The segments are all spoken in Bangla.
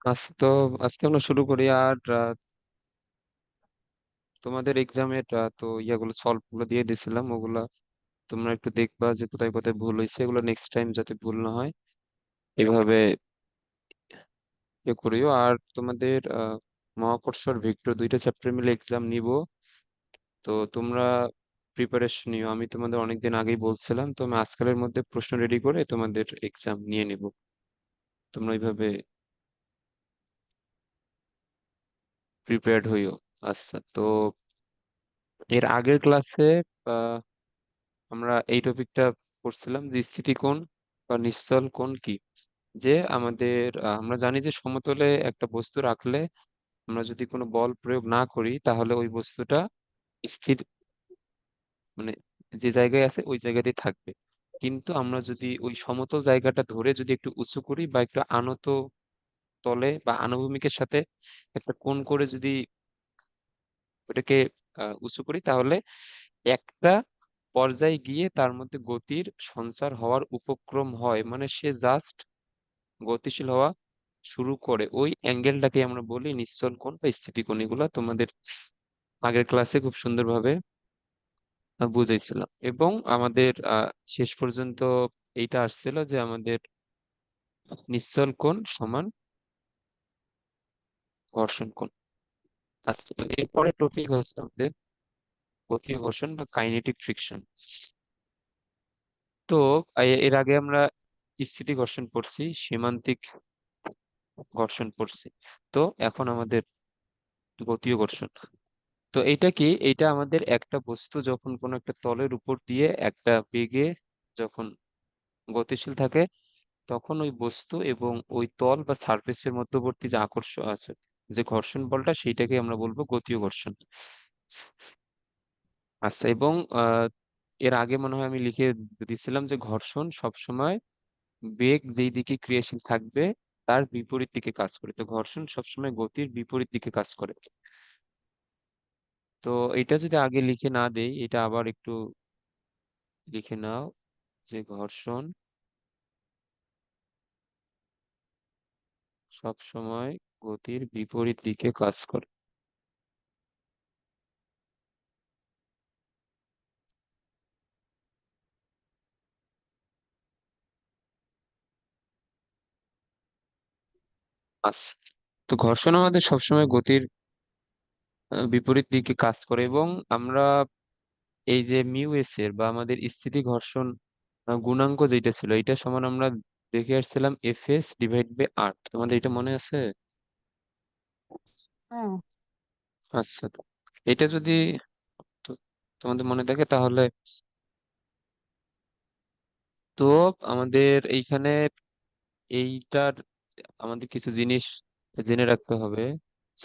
আচ্ছা, তো আজকে আমরা শুরু করি। আর তোমাদের এক্সামের তো ইয়াগুলো সলভ গুলো দিয়ে দিছিলাম, ওগুলা তোমরা একটু দেখবা যে কোথায় কোথায় ভুল হয়েছে, এগুলো নেক্সট টাইম যাতে ভুল না হয় এভাবে ইয়ে করিও। আর তোমাদের মহাকর্ষর ভিক্টর দুইটা চ্যাপ্টার মিলে এক্সাম নিব। তো তোমরা প্রিপারেশন নিও, আমি তোমাদের অনেকদিন আগেই বলছিলাম, তো আমি আজকালের মধ্যে প্রশ্ন রেডি করে তোমাদের এক্সাম নিয়ে নিব। তোমরা এইভাবে প্রিপেয়ার্ড হইও। আচ্ছা, তো এর আগের ক্লাসে আমরা এই টপিকটা পড়ছিলাম যে স্থিতি কোণ বা নিশ্চল কোণ কি। যে আমাদের আমরা জানি যে সমতলে একটা বস্তু রাখলে আমরা যদি কোনো বল প্রয়োগ না করি তাহলে ওই বস্তুটা স্থির, মানে যে জায়গায় আছে ওই জায়গাতেই থাকবে। কিন্তু আমরা যদি ওই সমতল জায়গাটা ধরে যদি একটু উঁচু করি বা একটু আনত তলে বা আনুভূমিকের সাথে একটা কোণ করে যদি ওটাকে উঁচু করি, তাহলে একটা পর্যায়ে গিয়ে তার মধ্যে গতির সঞ্চার হওয়ার উপক্রম হয়, মানে সে জাস্ট গতিশীল হওয়া শুরু করে। ওই অ্যাঙ্গেলটাকে আমরা বলি নিশ্চল কোণ বা স্থিতি কোণ। এগুলা তোমাদের আগের ক্লাসে খুব সুন্দরভাবে বুঝাইছিলাম। এবং আমাদের শেষ পর্যন্ত এইটা আসছিল যে আমাদের নিশ্চল কোণ সমান ঘর্ষণ কোণ। আচ্ছা, তো এরপরে টপিক হচ্ছে আমাদের গতি ঘর্ষণ বা কাইনেটিক ফ্রিকশন। তো এর আগে আমরা স্থিতি ঘর্ষণ পড়ছি, সীমান্তিক ঘর্ষণ পড়ছি। তো এখন আমাদের গতীয় ঘর্ষণ। তো এইটা কি, এইটা আমাদের একটা বস্তু যখন কোনো একটা তলের উপর দিয়ে একটা বেগে যখন গতিশীল থাকে, তখন ওই বস্তু এবং ওই তল বা সারফেসের মধ্যবর্তী যে আকর্ষণ আছে, যে ঘর্ষণ বলটা, সেইটাকে আমরা বলবো গতীয় ঘর্ষণ। আচ্ছা, এবং আহ এর আগে মনে হয় আমি লিখে দিছিলাম যে ঘর্ষণ সবসময় বেগ যেই দিকে ক্রিয়াশীল থাকবে তার বিপরীত দিকে কাজ করে। তো ঘর্ষণ সবসময় গতির বিপরীত দিকে কাজ করে। তো এটা যদি আগে লিখে না দেই, এটা আবার একটু লিখে নাও যে ঘর্ষণ সব সময় গতির বিপরীত দিকে কাজ করে। আচ্ছা, তো ঘর্ষণ আমাদের সবসময় গতির বিপরীত দিকে কাজ করে। এবং আমরা এই যে মিউ এস এর বা আমাদের স্থিতি ঘর্ষণ গুণাঙ্ক যেটা ছিল, এটা সমান আমরা দেখে আসছিলাম এফ এস ডিভাইড বাই আর। তোমাদের এটা মনে আছে? হ্যাঁ। আচ্ছা, তো এটা যদি তো- তোমাদের মনে থাকে তাহলে তো আমাদের এইখানে এইটার আমাদের কিছু জিনিস জেনে রাখতে হবে।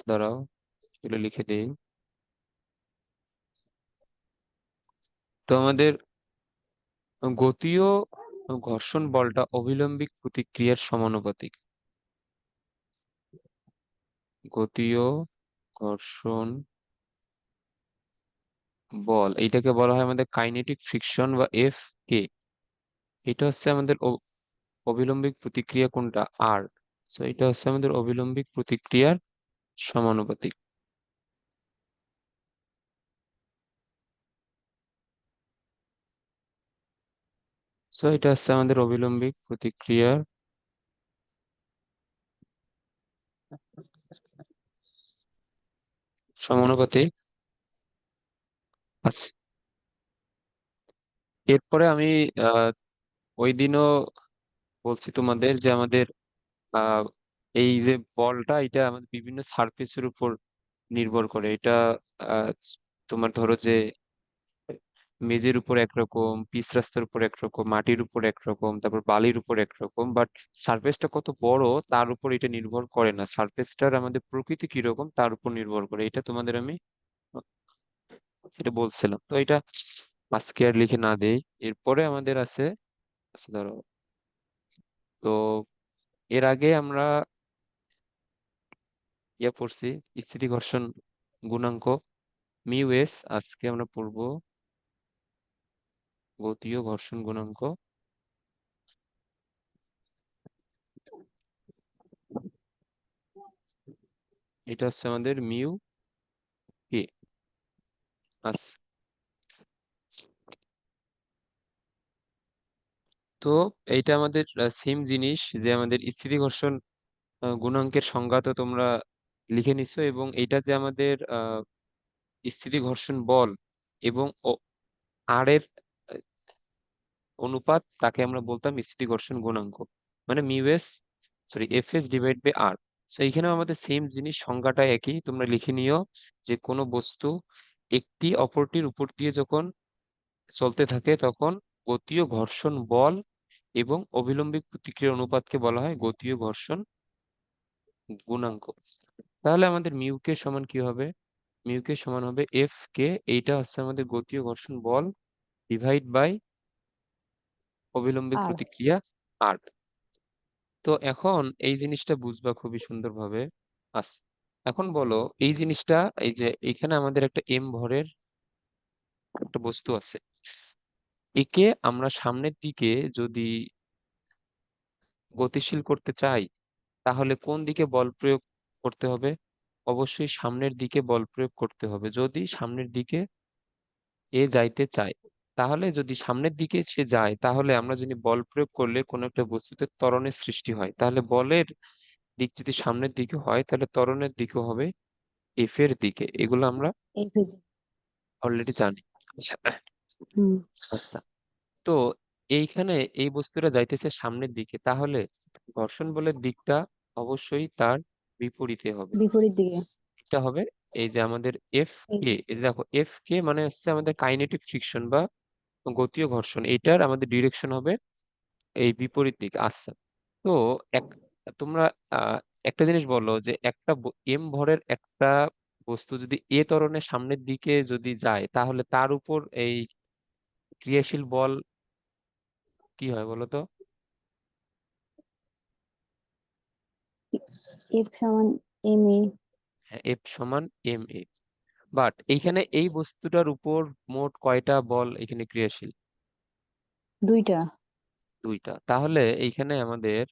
দাঁড়াও, এগুলো লিখে দিই। তো আমাদের গতীয় ঘর্ষণ বলটা অভিলম্বিক প্রতিক্রিয়ার সমানুপাতিক। গতীয় ঘর্ষণ বল এইটাকে বলা হয় আমাদের কাইনেটিক ফ্রিকশন বা এফ কে। এটা হচ্ছে আমাদের অভিলম্বিক প্রতিক্রিয়া কোনটা, আর। সো এটা হচ্ছে আমাদের অভিলম্বিক প্রতিক্রিয়ার সমানুপাতিক। সো এটা হচ্ছে আমাদের অভিলম্বিক প্রতিক্রিয়ার সমানুপাতিক। আচ্ছা, এরপরে আমি আহ ওই দিনও বলছি তোমাদের যে আমাদের আহ এই যে বলটা, এটা আমাদের বিভিন্ন সারফেসের উপর নির্ভর করে। এটা আহ তোমার ধরো যে মেঝের উপর একরকম, পিচ রাস্তার উপর একরকম, মাটির উপর একরকম, তারপর বালির উপর একরকম, বাট সারফেসটা কত বড় তার উপর এটা নির্ভর করে না। সারফেসটার আমাদের প্রকৃতি কিরকম তার উপর নির্ভর করে। এটা তোমাদের আমি এটা বলছিলাম। তো এটা আজকে আর লিখে না দেই। এরপরে আমাদের আছে, আচ্ছা ধরো, তো এর আগে আমরা ইয়ে পড়ছি স্থিতি ঘর্ষণ গুণাঙ্ক মিউ এস। আজকে আমরা পড়বো গতীয় ঘর্ষণ গুণাঙ্ক। এটা হচ্ছে আমাদের মিউ কে। আচ্ছা, তো এইটা আমাদের সেম জিনিস, যে আমাদের স্থিতি ঘর্ষণ গুণাঙ্কের সংজ্ঞা তো তোমরা লিখে নিছো, এবং এটা যে আমাদের স্থিতি ঘর্ষণ বল এবং আর এর অনুপাত, তাকে আমরা বলতাম স্থিতি ঘর্ষণ গুণাঙ্ক, মানে mu S, sorry F S divide by R. তো এইখানেও আমাদের সেম জিনিস, সংজ্ঞাটা একই, তোমরা লিখে নিও যে কোনো বস্তু একটি অপরটির উপর দিয়ে যখন চলতে থাকে তখন গতীয় ঘর্ষণ বল এবং অভিলম্বিক প্রতিক্রিয়ার অনুপাতকে বলা হয় গতীয় ঘর্ষণ গুণাঙ্ক। তাহলে আমাদের মিউ কে সমান কি হবে? মিউ কে সমান হবে এফ কে, এইটা হচ্ছে আমাদের গতীয় ঘর্ষণ বল ডিভাইড বাই অভিলম্বিক আর প্রতিক্রিয়া আর। তো এখন এই জিনিসটা বুঝবা খুবই সুন্দরভাবে। আচ্ছা, এখন বলো এই জিনিসটা, এই যে এখানে আমাদের একটা এম ভরের একটা বস্তু আছে, একে আমরা সামনের দিকে যদি গতিশীল করতে চাই তাহলে কোন দিকে বল প্রয়োগ করতে হবে? অবশ্যই সামনের দিকে বল প্রয়োগ করতে হবে যদি সামনের দিকে এ যাইতে চায়। তাহলে যদি সামনের দিকে সে যায়, তাহলে আমরা যদি বল প্রয়োগ করলে কোনো একটা বস্তুতে ত্বরণের সৃষ্টি হয়, তাহলে বলের দিক যদি সামনের দিকে হয় তাহলে ত্বরণের দিকও হবে এফ এর দিকে। এগুলো আমরা এই physics। অলরেডি জানি। হুম। আচ্ছা, তো এইখানে এই বস্তুটা যাইতেছে সামনের দিকে, তাহলে ঘর্ষণ বলের দিকটা অবশ্যই তার বিপরীতে হবে। বিপরীত দিকে। এটা হবে এই যে আমাদের এফ এই কে, এই যে দেখো এফ কে মানে হচ্ছে আমাদের কাইনেটিক ফ্রিকশন বা গতীয় ঘর্ষণ, এটার আমাদের ডিরেকশন হবে এই বিপরীত দিকে। আচ্ছা, তো এক তোমরা আহ একটা জিনিস বলো, যে একটা এম ভরের একটা বস্তু যদি এ ত্বরণের সামনের দিকে যদি যায়, তাহলে তার উপর এই ক্রিয়াশীল বল কি হয় বলো তো? এফ সমান এম এ। হ্যাঁ, এফ সমান এম এ। বাট এইখানে এই বস্তুটার উপর মোট কয়টা বল এখানে ক্রিয়াশীল? দুইটা। দুইটা। তাহলে এইখানে আমাদের,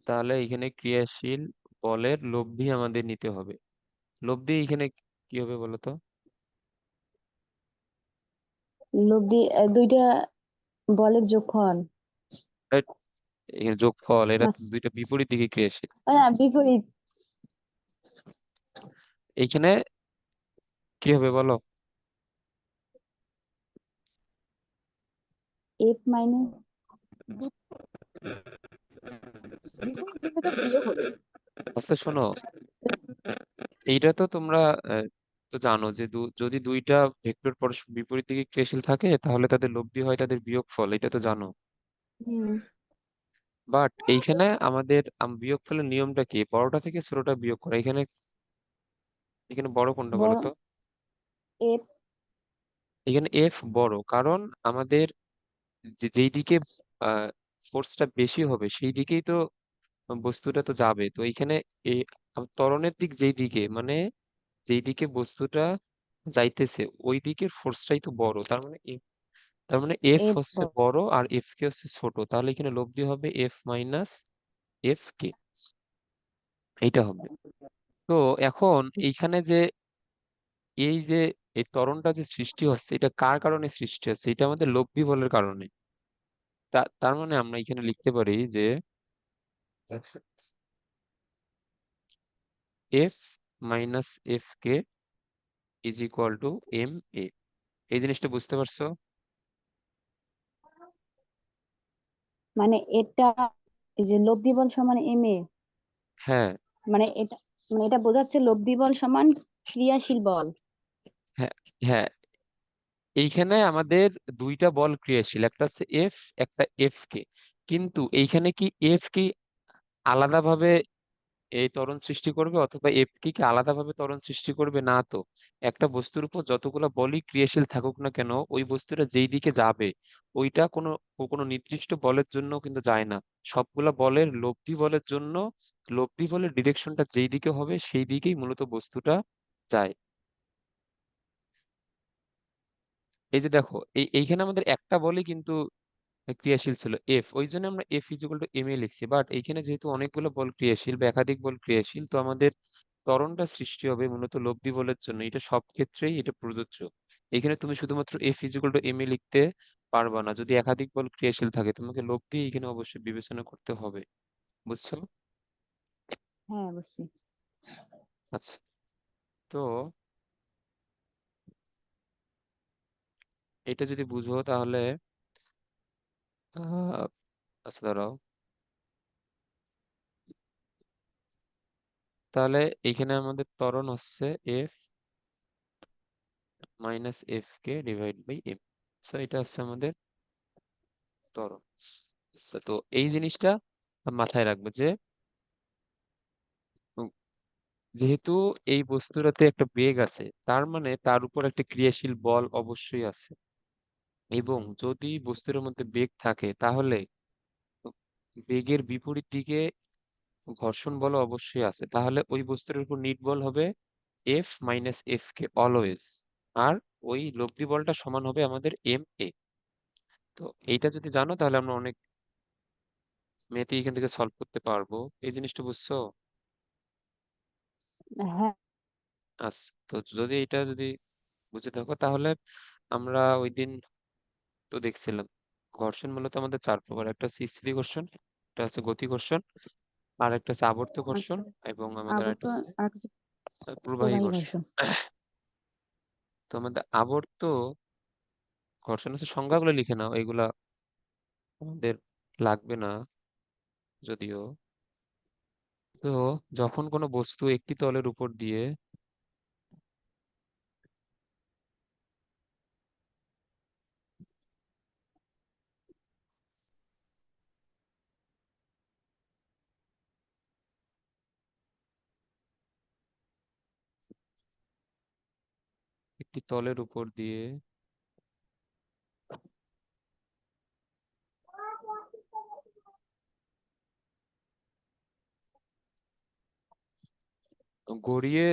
তাহলে এইখানে ক্রিয়াশীল বলের লব্ধি আমাদের নিতে হবে। লব্ধি এইখানে কি হবে বলতো? লব্ধি দুইটা বলের যোগফল। Right? এখানে যোগফল, এরা না, তো দুইটা বিপরীত দিকে ক্রিয়াশীল। না, বিপরীত। এইখানে কি হবে বলো? এফ মাইনাস, বিপরীত দিকে তো বিয়োগ হবে। আচ্ছা শোনো, এইটা তো তোমরা আহ, তো জানো যে যদি দুইটা ভেক্টর পরস্পর বিপরীত দিকে ক্রিয়াশীল থাকে তাহলে তাদের লব্ধি হয় তাদের বিয়োগফল, এটা তো জানো। হুম। বাট এইখানে আমাদের বিয়োগফলের নিয়মটা কি? বড়টা থেকে ছোটটা বিয়োগ করা। এখানে এখানে বড় কোনটা বলো বড় তো? এফ। এখানে এফ বড়, কারণ আমাদের যেই দিকে ফোর্সটা বেশি হবে সেই দিকেই তো বস্তুটা তো যাবে। তো এইখানে এই ত্বরণের দিক যেই দিকে, মানে যেই দিকে বস্তুটা যাইতেছে ওই দিকের ফোর্সটাই তো বড়, তার মানে এফ এফ হচ্ছে বড় আর এফ কে হচ্ছে ছোট, তাহলে এখানে লব্ধি হবে এফ মাইনাস এফ কে, এইটা হবে। তো এখন এইখানে যে এই যে এই ত্বরণটা যে সৃষ্টি হচ্ছে, এটা কার কারণে সৃষ্টি হচ্ছে? এটা আমাদের লব্ধি বলের কারণে। তার মানে আমরা এখানে লিখতে পারি যে F minus F K is equal to M A. এই জিনিসটা বুঝতে পারছো? মানে এটা, এই যে লব্ধি বল সমান এম এ, হ্যাঁ, মানে এটা, মানে এটা বোঝাচ্ছে লব্ধি বল সমান ক্রিয়াশীল বল। হ্যাঁ, হ্যাঁ, এইখানে আমাদের দুইটা বল ক্রিয়াশীল, একটা হচ্ছে এফ, একটা এফ কে। কিন্তু এইখানে কি এফ কি আলাদাভাবে এই ত্বরণ সৃষ্টি করবে, অথবা এফ কি আলাদাভাবে ত্বরণ সৃষ্টি করবে? না তো। একটা বস্তুর উপর যতগুলো বলই ক্রিয়াশীল থাকুক না কেন, ওই বস্তুটা যেই দিকে যাবে ওইটা কোনো কোনো নির্দিষ্ট বলের জন্য কিন্তু যায় না। সবগুলা বলের লব্ধি বলের জন্য, লব্ধি বলের ডিরেকশনটা যেই দিকে হবে সেই দিকেই মূলত বস্তুটা যায়। এই যে দেখো এইখানে আমাদের একটা বলই কিন্তু ক্রিয়াশীল ছিল এফ, ওই জন্য আমরা এফ ইজিক্যাল টু এম এ লিখছি। বাট এইখানে যেহেতু অনেকগুলো বল ক্রিয়াশীল বা একাধিক বল ক্রিয়াশীল, তো আমাদের ত্বরণটা সৃষ্টি হবে মূলত লব্ধি বলের জন্য। এটা সব ক্ষেত্রেই এটা প্রযোজ্য। এখানে তুমি শুধুমাত্র এফ ইজিক্যাল টু এম এ লিখতে পারবা না, যদি একাধিক বল ক্রিয়াশীল থাকে তোমাকে লব্ধি এখানে অবশ্যই বিবেচনা করতে হবে। বুঝছো? হ্যাঁ, অবশ্যই। আচ্ছা, তো এটা যদি বুঝো তাহলে আহ আচ্ছা দাঁড়াও, তাহলে এখানে আমাদের ত্বরণ হচ্ছে এফ মাইনাস এফ কে ডিভাইড বাই এম। সো এটা হচ্ছে আমাদের ত্বরণ। আচ্ছা, তো এই জিনিসটা মাথায় রাখবে যে উম, যেহেতু এই বস্তুটাতে একটা বেগ আছে, তার মানে তার উপর একটা ক্রিয়াশীল বল অবশ্যই আছে। এবং যদি বস্তুর মধ্যে বেগ থাকে তাহলে বেগের বিপরীত দিকে ঘর্ষণ বল অবশ্যই আছে। তাহলে ওই বস্তুর উপর নিট বল হবে এফ মাইনাস এফ কে অলওয়েজ। আর ওই লব্ধি বলটা সমান হবে আমাদের এম এ। তো এইটা যদি জানো তাহলে আমরা অনেক ম্যাথই এখান থেকে সলভ করতে পারবো। এই জিনিসটা বুঝছো? হ্যাঁ। আচ্ছা, তো যদি এটা যদি বুঝে থাকো তাহলে আমরা ওই দিন তো দেখছিলাম ঘর্ষণ মূলত আমাদের চার প্রকার। একটা হচ্ছে স্থিতি ঘর্ষণ, একটা হচ্ছে গতি ঘর্ষণ, আর একটা হচ্ছে আবর্ত ঘর্ষণ, আচ্ছা, এবং আমাদের আবর্ত আরেকটা হচ্ছে আর কিছু প্রবাহী প্রবাহী ঘর্ষণ। ঘর্ষণ। তো আমাদের আবর্ত ঘর্ষণ হচ্ছে সংজ্ঞাগুলো লিখে নাও, এগুলা আমাদের লাগবে না যদিও। তো যখন কোনো বস্তু একটি তলের উপর দিয়ে একটি তলের উপর দিয়ে গড়িয়ে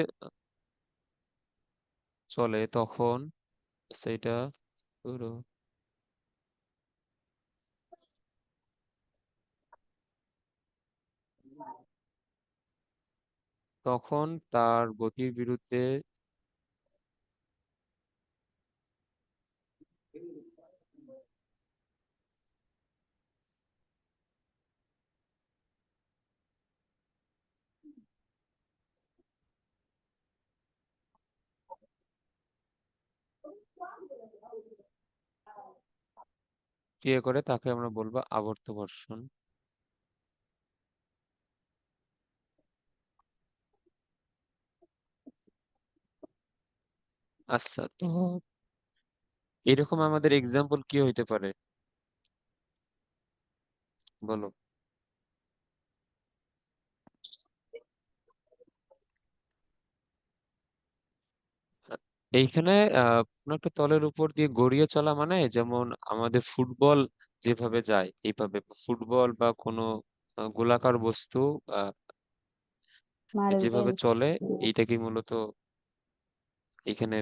চলে তখন সেটা ধরো, তখন তার গতির বিরুদ্ধে ক্রিয়া করে তাকে আমরা বলবো আবর্ত ঘর্ষণ। আচ্ছা, তো এরকম আমাদের এক্সাম্পল কি হইতে পারে বলো? এইখানে কোনো একটা তলের উপর দিয়ে গড়িয়ে চলা মানে যেমন আমাদের ফুটবল যেভাবে যায় এইভাবে, ফুটবল বা কোনো গোলাকার বস্তু আহ, মার্বেল। যেভাবে চলে, এইটাকে মূলত এখানে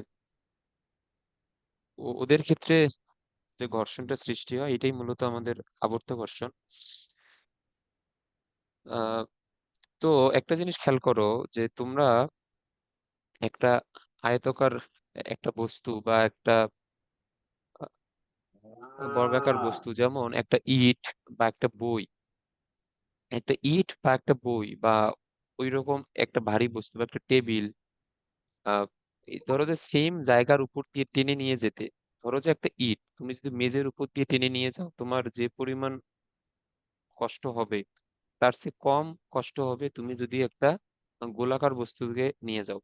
ওদের ক্ষেত্রে যে ঘর্ষণটা সৃষ্টি হয় এটাই মূলত আমাদের আবর্ত ঘর্ষণ। আহ তো একটা জিনিস খেয়াল করো যে তোমরা একটা আয়তকার একটা বস্তু বা একটা বর্গাকার বস্তু যেমন একটা ইট বা একটা বই, একটা ইট বা একটা বই বা ওইরকম একটা ভারী বস্তু বা একটা টেবিল, আহ ধরো যে সেম জায়গার উপর দিয়ে টেনে নিয়ে যেতে, ধরো যে একটা ইট তুমি যদি মেঝের উপর দিয়ে টেনে নিয়ে যাও তোমার যে পরিমাণ কষ্ট হবে তার চেয়ে কম কষ্ট হবে তুমি যদি একটা গোলাকার বস্তুকে নিয়ে যাও।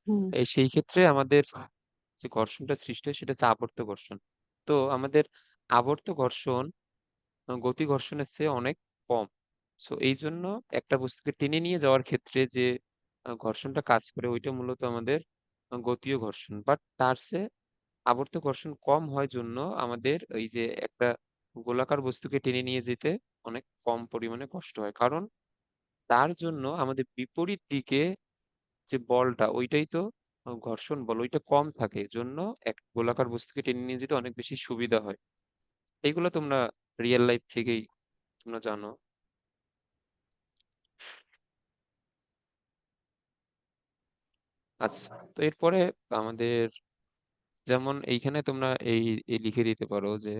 হুম। সেই ক্ষেত্রে আমাদের যে ঘর্ষণটা সৃষ্টি হয় সেটা হচ্ছে আবর্ত ঘর্ষণ। তো আমাদের আবর্ত ঘর্ষণ গতি ঘর্ষণের চেয়ে অনেক কম। সো এই জন্য একটা বস্তুকে টেনে নিয়ে যাওয়ার ক্ষেত্রে যে ঘর্ষণটা কাজ করে ওইটা মূলত আমাদের গতীয় ঘর্ষণ। বাট তার চেয়ে আবর্ত ঘর্ষণ কম হয় জন্য আমাদের এই যে একটা গোলাকার বস্তুকে টেনে নিয়ে যেতে অনেক কম পরিমাণে কষ্ট হয়, কারণ তার জন্য আমাদের বিপরীত দিকে যে বলটা ওইটাই তো ঘর্ষণ বল, ওইটা কম থাকে জন্য এক গোলাকার বস্তুকে টেনে নিয়ে যেতে অনেক বেশি সুবিধা হয়। এইগুলো তোমরা রিয়েল লাইফ থেকেই তোমরা জানো। আচ্ছা, তো এরপরে আমাদের যেমন এইখানে তোমরা এই এই লিখে দিতে পারো যে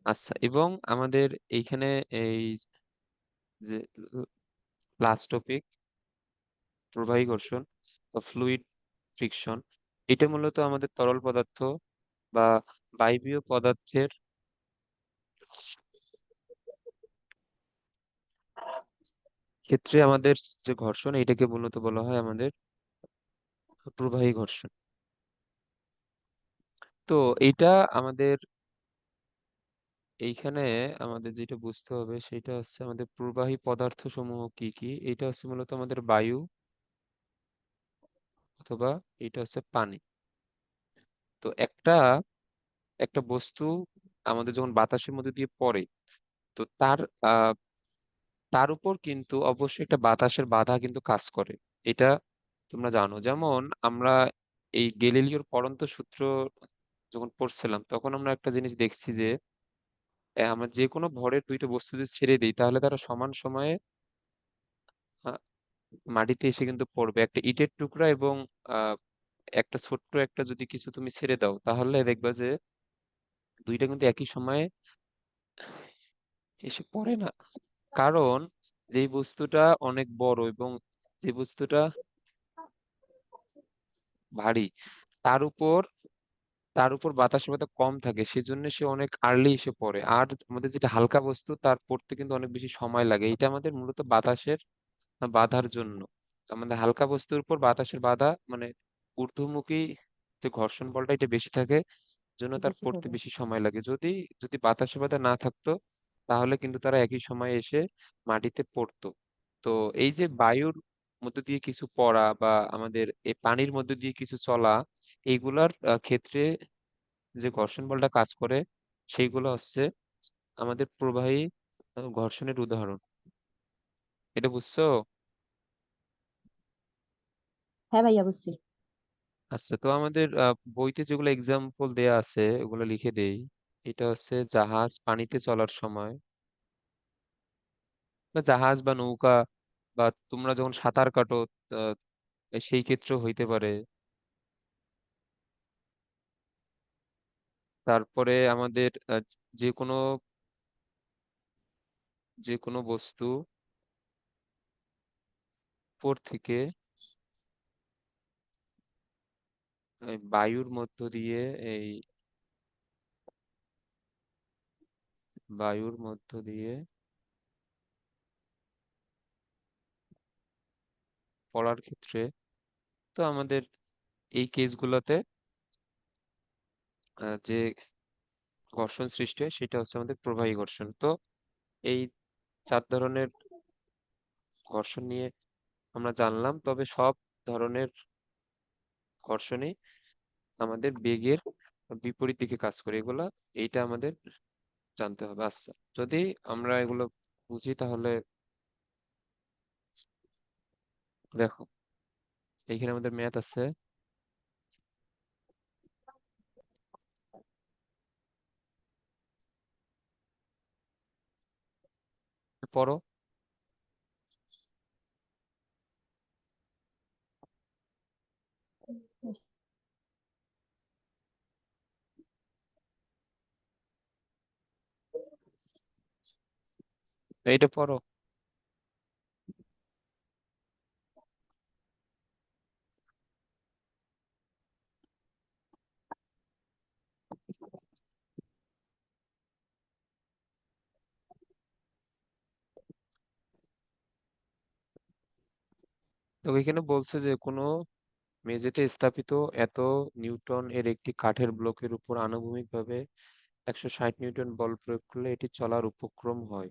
আচ্ছা, এবং আমাদের এইখানে এই যে লাস্ট টপিক প্রবাহী ঘর্ষণ বা ফ্লুইড ফ্রিকশন, এটা মূলত আমাদের তরল পদার্থ বা বায়বীয় পদার্থের ক্ষেত্রে আমাদের যে ঘর্ষণ, এটাকে মূলত বলা হয় আমাদের প্রবাহী ঘর্ষণ। তো এইটা আমাদের এইখানে আমাদের যেটা বুঝতে হবে সেটা হচ্ছে আমাদের প্রবাহী পদার্থ সমূহ কি কি। এটা হচ্ছে মূলত আমাদের বায়ু অথবা এটা হচ্ছে পানি। তো একটা একটা বস্তু আমাদের যখন বাতাসের মধ্যে দিয়ে পড়ে, তো আহ তার উপর কিন্তু অবশ্যই একটা বাতাসের বাধা কিন্তু কাজ করে। এটা তোমরা জানো। যেমন আমরা এই গ্যালিলিওর পড়ন্ত সূত্র যখন পড়ছিলাম, তখন আমরা একটা জিনিস দেখছি যে আমরা যে কোনো ভরের দুইটা বস্তু যদি ছেড়ে দিই, তাহলে তারা সমান সময়ে আহ, মাটিতে এসে কিন্তু পড়বে। একটা ইটের টুকরা এবং আহ একটা ছোট্ট একটা যদি কিছু তুমি ছেড়ে দাও, তাহলে দেখবা যে দুইটা কিন্তু একই সময়ে এসে পড়ে না। কারণ যেই বস্তুটা অনেক বড় এবং যে বস্তুটা ভারী, তার উপর তার উপর বাতাসের বাধা কম থাকে, সেজন্য সে অনেক আর্লি এসে পড়ে। আর আমাদের যেটা হালকা বস্তু, তার পড়তে কিন্তু অনেক বেশি সময় লাগে। এটা আমাদের মূলত বাতাসের বাধার জন্য। আমাদের হালকা বস্তুর উপর বাতাসের বাধা মানে ঊর্ধ্বমুখী যে ঘর্ষণ বলটা, এটা বেশি থাকে, জন্য তার বেশি পড়তে থাকে। বেশি সময় লাগে। যদি যদি বাতাসের বাধা না থাকতো, তাহলে কিন্তু তারা একই সময়ে এসে মাটিতে পড়তো। তো এই যে বায়ুর মধ্যে দিয়ে কিছু পড়া বা আমাদের এই পানির মধ্যে দিয়ে কিছু চলা, এইগুলার ক্ষেত্রে যে ঘর্ষণ বলটা কাজ করে, সেইগুলো হচ্ছে আমাদের প্রবাহী ঘর্ষণের উদাহরণ। এটা বুঝছো? হ্যাঁ ভাইয়া, বুঝছি। আচ্ছা, তো আমাদের বইতে যেগুলো এক্সাম্পল দেয়া আছে ওগুলো লিখে দেই। এটা হচ্ছে জাহাজ পানিতে চলার সময়, বা জাহাজ বা নৌকা, বা তোমরা যখন সাঁতার কাটো, আহ, সেই ক্ষেত্রেও হইতে পারে। তারপরে আমাদের যে কোনো যে কোনো বস্তু উপর থেকে এই বায়ুর মধ্য দিয়ে এই বায়ুর মধ্য দিয়ে পড়ার ক্ষেত্রে, তো আমাদের এই কেসগুলোতে যে ঘর্ষণ সৃষ্টি হয় সেটা হচ্ছে আমাদের প্রবাহী ঘর্ষণ। তো এই 4 ধরনের ঘর্ষণ নিয়ে আমরা জানলাম। তবে সব ধরনের ঘর্ষণই আমাদের বেগের বিপরীত দিকে কাজ করে, এগুলা এইটা আমাদের জানতে হবে। আচ্ছা, যদি আমরা এগুলো বুঝি, তাহলে দেখো এইখানে আমাদের ম্যাথ আছে, পড়ো। এইটা পড়ো। তো এখানে বলছে যে কোনো মেঝেতে স্থাপিত এত নিউটন এর একটি কাঠের ব্লকের উপর আনুভূমিকভাবে 160 নিউটন বল প্রয়োগ করলে এটি চলার উপক্রম হয়।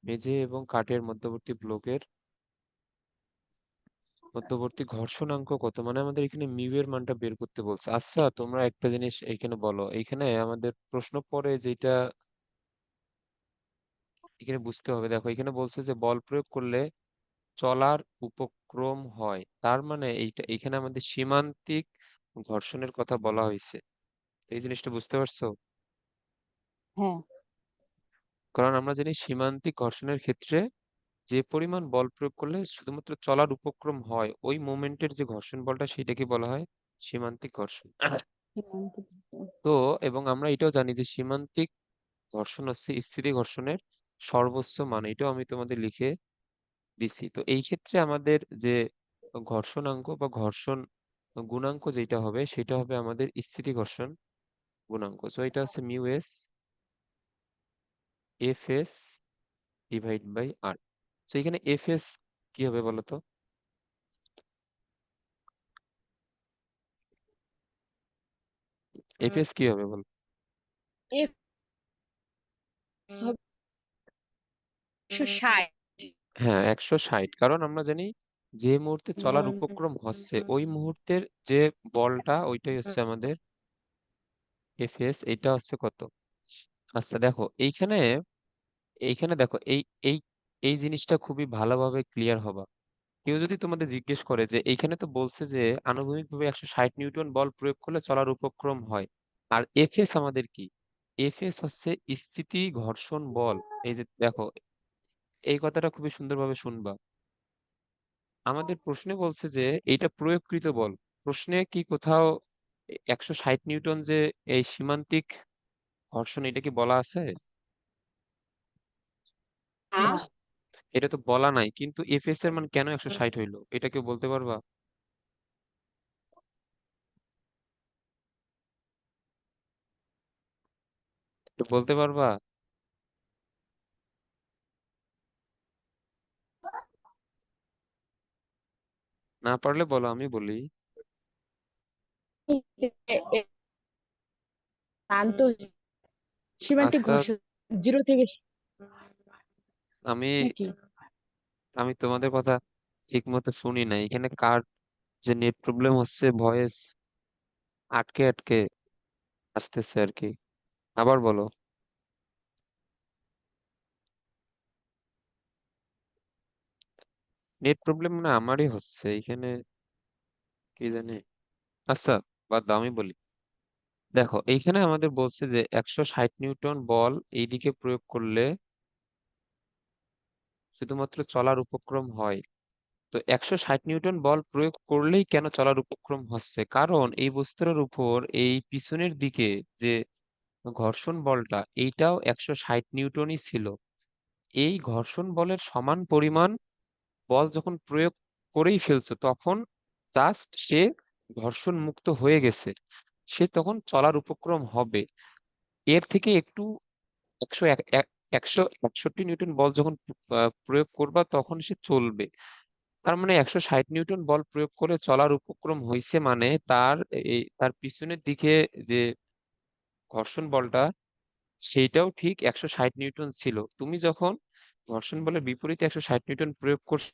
মেঝে এবং কাঠের মধ্যবর্তী ঘর্ষণাঙ্ক কত? মানে আমাদের এখানে মিউ এর মানটা বের করতে বলছে। আচ্ছা, তোমরা একটা জিনিস এখানে বলো, এখানে আমাদের প্রশ্ন পড়ে যেটা এখানে বুঝতে হবে, দেখো এখানে বলছে যে বল প্রয়োগ করলে চলার উপক্রম হয়, তার মানে এইটা এখানে আমাদের সীমান্তিক ঘর্ষণের কথা বলা হয়েছে। তো এই জিনিসটা বুঝতে পারছো? হ্যাঁ। কারণ আমরা জানি সীমান্তিক ঘর্ষণের ক্ষেত্রে যে পরিমাণ বল প্রয়োগ করলে শুধুমাত্র চলার উপক্রম হয়, ওই মোমেন্টের যে ঘর্ষণ বলটা সেটাকে বলা হয় সীমান্তিক ঘর্ষণ। তো এবং আমরা এটাও জানি যে সীমান্তিক ঘর্ষণ হচ্ছে স্থিতি ঘর্ষণের সর্বোচ্চ মান, এটাও আমি তোমাদের লিখে দিছি। তো এই ক্ষেত্রে আমাদের যে ঘর্ষণাঙ্ক বা ঘর্ষণ গুণাঙ্ক যেটা হবে সেটা হবে আমাদের স্থিতি ঘর্ষণ গুণাঙ্ক। তো এটা হচ্ছে mu S F S divide by R. তো এখানে এফ এস কি হবে বলো তো? এফ এস কি হবে বলো? এফ হবে 160। হ্যাঁ, 160। কারণ আমরা জানি যে মুহূর্তে চলার উপক্রম হচ্ছে ওই মুহূর্তের যে বলটা ওইটাই হচ্ছে আমাদের এফ এস, এটা হচ্ছে কত। আচ্ছা দেখো এইখানে, এইখানে দেখো এই এই এই জিনিসটা খুবই ভালোভাবে ক্লিয়ার হবা। কেউ যদি তোমাদের জিজ্ঞেস করে যে এইখানে তো বলছে যে আনুভূমিকভাবে 160 নিউটন বল প্রয়োগ করলে চলার উপক্রম হয়, আর এফএস আমাদের কি? এফএস হচ্ছে স্থিতি ঘর্ষণ বল। এই যে দেখো, এই কথাটা খুবই সুন্দরভাবে শুনবা। আমাদের প্রশ্নে বলছে যে এইটা প্রয়োগকৃত বল। প্রশ্নে কি কোথাও 160 নিউটন যে এই সীমান্তিক ঘর্ষণ, এটা কি বলা আছে? না। এটা তো বলা নাই, কিন্তু এফএস এর মান কেন 160 হইলো এটা কেউ বলতে পারবা? একটু বলতে পারবা? না পারলে বলো, আমি বলি। আন্ত সীমান্তিক আচ্ছা, ঘর্ষণ 0 থেকে আমি নাকি? আমি তোমাদের কথা ঠিক মতো শুনি না, এখানে কার যে নেট প্রবলেম হচ্ছে, ভয়েস আটকে আটকে আসতেছে আর কি। আবার বলো। নেট প্রবলেম না আমারই হচ্ছে এখানে, কি জানি। আচ্ছা, বাদ দাও, আমি বলি। দেখো এইখানে আমাদের বলছে যে 160 নিউটন বল এইদিকে প্রয়োগ করলে শুধুমাত্র চলার উপক্রম হয়। তো 160 নিউটন বল প্রয়োগ করলেই কেন চলার উপক্রম হচ্ছে? কারণ এই বস্তুর উপর এই পিছনের দিকে যে ঘর্ষণ বলটা, এইটাও 160 নিউটনই ছিল। এই ঘর্ষণ বলের সমান পরিমাণ বল যখন প্রয়োগ করেই ফেলছো তখন জাস্ট সে ঘর্ষণ মুক্ত হয়ে গেছে, সে তখন চলার উপক্রম হবে। এর থেকে একটু একশো এক- এক- 161 নিউটন বল যখন প্রয়োগ করবা তখন সে চলবে। তার মানে 160 নিউটন বল প্রয়োগ করে চলার উপক্রম হয়েছে, মানে তার তার পিছনের দিকে যে ঘর্ষণ বলটা সেইটাও ঠিক 160 নিউটন ছিল। তুমি যখন ঘর্ষণ বলের বিপরীতে 160 নিউটন প্রয়োগ করছো